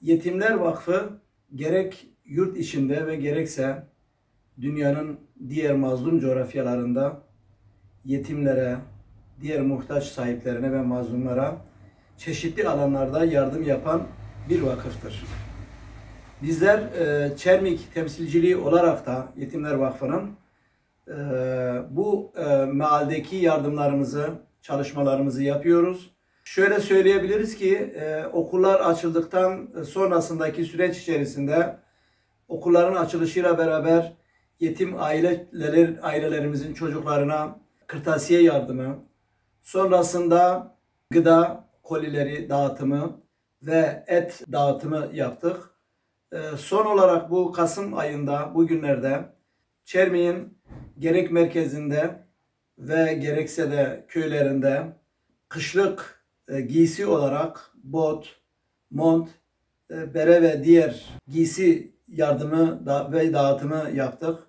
Yetimler Vakfı gerek yurt içinde ve gerekse dünyanın diğer mazlum coğrafyalarında yetimlere, diğer muhtaç sahiplerine ve mazlumlara çeşitli alanlarda yardım yapan bir vakıftır. Bizler Çermik temsilciliği olarak da Yetimler Vakfı'nın bu mealdeki yardımlarımızı, çalışmalarımızı yapıyoruz. Şöyle söyleyebiliriz ki okullar açıldıktan sonrasındaki süreç içerisinde okulların açılışıyla beraber yetim ailelerimizin çocuklarına kırtasiye yardımı, sonrasında gıda kolileri dağıtımı ve et dağıtımı yaptık. Son olarak bu Kasım ayında, bugünlerde Çermik'in gerek merkezinde ve gerekse de köylerinde kışlık giysi olarak bot, mont, bere ve diğer giysi yardımı ve dağıtımı yaptık.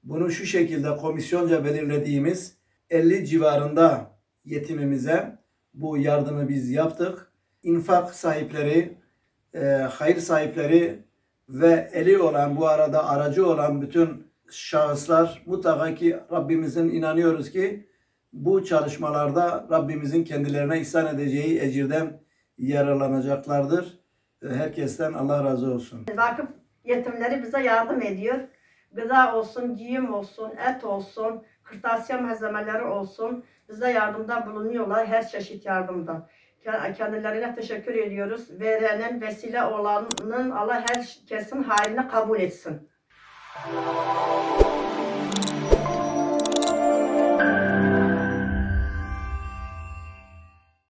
Bunu şu şekilde komisyonca belirlediğimiz 50 civarında yetimimize bu yardımı biz yaptık. İnfak sahipleri, hayır sahipleri ve eli olan, bu arada aracı olan bütün şahıslar mutlaka ki Rabbimizin inanıyoruz ki bu çalışmalarda Rabbimizin kendilerine ihsan edeceği ecirden yararlanacaklardır. Herkesten Allah razı olsun. Vakıf yetimleri bize yardım ediyor. Gıda olsun, giyim olsun, et olsun, kırtasiye malzemeleri olsun. Bize yardımda bulunuyorlar, her çeşit yardımda. Kendilerine teşekkür ediyoruz. Verenin, vesile olanın Allah herkesin hayrını kabul etsin.